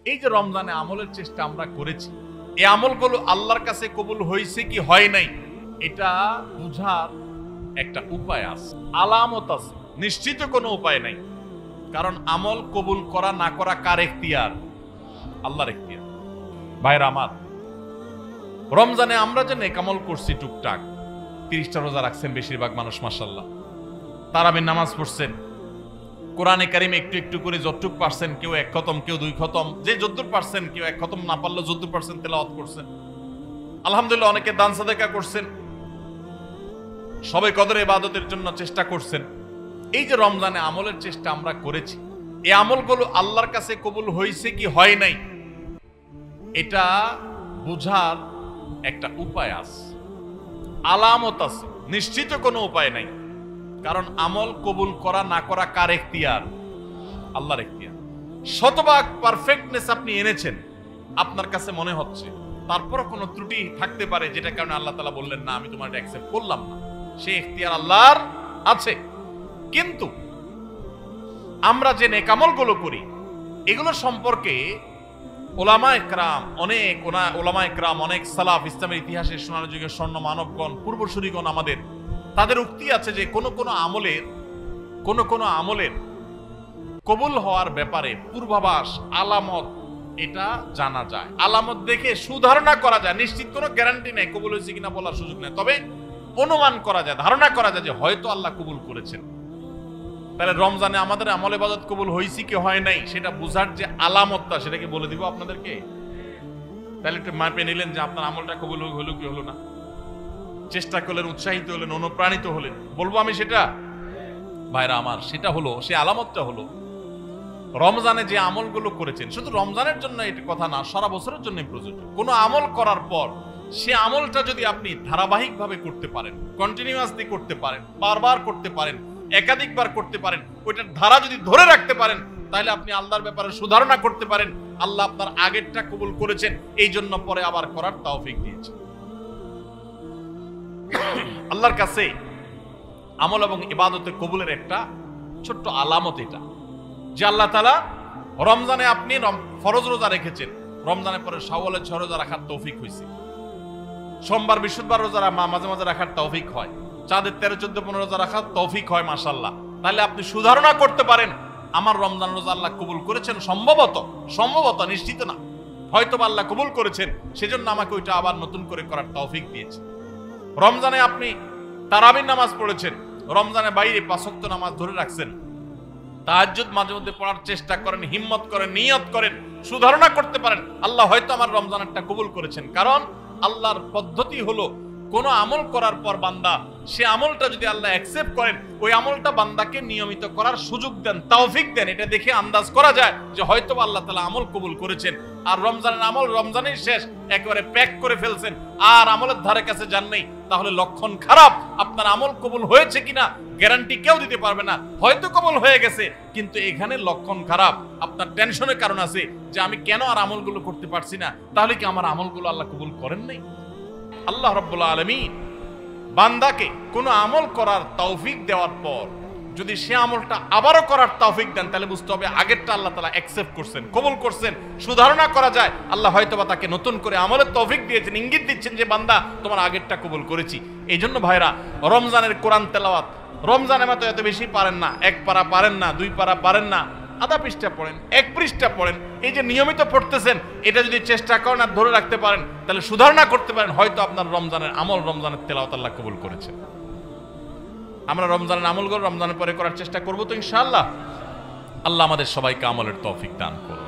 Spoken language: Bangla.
এই যে রমজানে আমলের চেষ্টা আমরা করেছি, এই আমলগুলো আল্লাহর কাছে কবুল হয়েছে কি হয় নাই এটা বুঝার একটা উপায় আছে, আলামত আছে, নিশ্চিত কোনো উপায় নাই। কারণ আমল কবুল করা না করা কার এখতিয়ার? আল্লাহর এখতিয়ার। ভাইরা আমার, রমজানে আমরা যে নেক আমল করছি টুকটাক, 30টা রোজা রাখছেন বেশিরভাগ মানুষ মাশাআল্লাহ, তারাবির নামাজ পড়ছেন, কোরআনে কারিম একটু একটু করে যতটুক পারছেন, কেউ 1 খতম, কেউ 2 খতম, যে যতটুক পারছেন, কেউ 1 খতম না পারলে যতটুক পারছেন তেলাওয়াত করছেন, আলহামদুলিল্লাহ। অনেকে দান সাদেকা করছেন, সবে কদর ইবাদতের জন্য চেষ্টা করছেন। এই যে রমজানে আমলের চেষ্টা আমরা করেছি, এই আমলগুলো আল্লাহর কাছে কবুল হয়েছে কি হয় নাই এটা বুঝার একটা উপায় আছে, আলামত আছে, নিশ্চিত কোনো উপায় নাই। কারণ আমল কবুল করা না করা কার এখতিয়ার? আল্লাহর এখতিয়ার। শতভাগ পারফেক্টনেস আপনি এনেছেন, আপনার কাছে মনে হচ্ছে, তারপর কোনো ত্রুটি থাকতে পারে যেটা কারণে আল্লাহ তাআলা বললেন না আমি তোমার অ্যাকসেপ্ট করলাম না, সেই এখতিয়ার আল্লাহর আছে। কিন্তু আমরা যে নেক আমলগুলো করি এগুলো সম্পর্কে ওলামায়ে কেরাম অনেক সালাফ, ইসলামের ইতিহাসে সোনার যুগের স্বর্ণ মানবগণ, পূর্বসূরীগণ আমাদের, তাদের উক্তি আছে যে কোন কোন আমলের কবুল হওয়ার ব্যাপারে পূর্বাভাস, আলামত এটা জানা যায়। আলামত দেখে সুধারণা করা যায়, নিশ্চিত কোনো গ্যারান্টি নেই কবুল হয়েছে কিনা বলার সুযোগ নেই, তবে অনুমান করা যায়, ধারণা করা যায় যে হয়তো আল্লাহ কবুল করেছেন। তাহলে রমজানে আমাদের আমল ইবাদত কবুল হয়েছে কি হয় নাই সেটা বুঝার যে আলামতটা, সেটাকে বলে দিব আপনাদেরকে। তাহলে একটু মাপে নিলেন যে আপনার আমলটা কবুল হলো কি হলো না, চেষ্টা করলেন, উৎসাহিত হলেন, অনুপ্রাণিত হলেন। বলবো আমি সেটা, ভাইরা আমার, সেটা হলো, সে আলামতটা হলো রমজানে যে আমলগুলো করেছেন, শুধু রমজানের জন্য এটা কথা না, সারা বছরের জন্য প্রযোজ্য। কোনো আমল করার পর সে আমলটা যদি আপনি ধারাবাহিকভাবে করতে পারেন, কন্টিনিউয়াসলি করতে পারেন, বারবার করতে পারেন, একাধিকবার করতে পারেন, ওইটার ধারা যদি ধরে রাখতে পারেন, তাহলে আপনি আল্লাহর ব্যাপারে সুধারণা করতে পারেন আল্লাহ আপনার আগেরটা কবুল করেছেন, এই জন্য পরে আবার করার তৌফিক দিয়েছেন। আল্লাহর কাছে আমল এবং ইবাদতের কবুলের একটা ছোট্ট আলামত এটা, যে আল্লাহ তাআলা রমজানে আপনি ফরজ রোজা রেখেছেন, রমজানের পরে শাওয়ালের 6 রোজা রাখার তৌফিক হয়েছে, সোমবার বৃহস্পতিবার রোজা মাঝে মাঝে রাখার তৌফিক হয়, চাঁদের 13, 14, 15 রোজা রাখার তৌফিক হয় মাশাআল্লাহ। তাহলে আপনি সুধারণা করতে পারেন আমার রমজান রোজা আল্লাহ কবুল করেছেন, সম্ভবত, নিশ্চিত না, হয়তো আল্লাহ কবুল করেছেন, সেজন্য আমাকে ওইটা আবার নতুন করে করার তৌফিক দিয়েছে। রমজানে আপনি তারাবির নামাজ পড়েছেন, রমজানের বাইরে 5 ওয়াক্ত নামাজ ধরে রাখছেন, তাহাজ্জুদ মাঝে মধ্যে পড়ার চেষ্টা করেন, হিম্মত করেন, নিয়ত করেন, সুধারণা করতে পারেন আল্লাহ হয়তো আমার রমজানেরটা কবুল করেছেন। কারণ আল্লাহর পদ্ধতি হলো কোন আমল করার পর বান্দা সে আমলটা যদি আল্লাহ অ্যাকসেপ্ট করেন, ওই আমলটা বান্দাকে নিয়মিত করার সুযোগ দেন, তৌফিক দেন। এটা দেখে আন্দাজ করা যায় যে হয়তো আল্লাহ তাআলা আমল কবুল করেছেন। আর রমজানের আমল রমজানের শেষ একেবারে প্যাক করে ফেলছেন, আর আমলের ধারে কাছে যান নাই, তাহলে লক্ষণ খারাপ। আপনার আমল কবুল হয়েছে কিনা গ্যারান্টি কেউ দিতে পারবে না, হয়তো কবুল হয়ে গেছে, কিন্তু এখানে লক্ষণ খারাপ। আপনার টেনশনের কারণ আছে যে আমি কেন আর আমলগুলো করতে পারছি না, তাহলে কি আমার আমলগুলো আল্লাহ কবুল করেন নাই? আল্লাহ রাব্বুল আলামিন বান্দাকে কোনো আমল করার তৌফিক দেওয়ার পর যদি সে আমলটা আবারও করার তৌফিক দেন, তাহলে বুঝতে হবে আগেরটা আল্লাহ তাআলা অ্যাকসেপ্ট করছেন, কবুল করছেন। সুধারণা করা যায় আল্লাহ হয়তোবা তাকে নতুন করে আমলের তৌফিক দিয়েছেন, ইঙ্গিত দিচ্ছেন যে বান্দা তোমার আগেরটা কবুল করেছি। এই জন্য ভাইরা, রমজানের কোরআন তেলাওয়াত রমজানে মতো এত বেশি পারেন না, 1 পারা পারেন না, 2 পারা পারেন না, আধা পৃষ্ঠা পড়েন, 1 পৃষ্ঠা পড়েন। এই যে নিয়মিত পড়তেছেন, এটা যদি চেষ্টা করেন আর ধরে রাখতে পারেন, তাহলে সুধারণা করতে পারেন হয়তো আপনার রমজানের আমল, রমজানের তেলাওয়াত আল্লাহ কবুল করেছেন। আমরা রমজানের আমলগুলো রমজানের পরে করার চেষ্টা করব তো ইনশাআল্লাহ। আল্লাহ আমাদের সবাইকে আমলের তৌফিক দান করুন।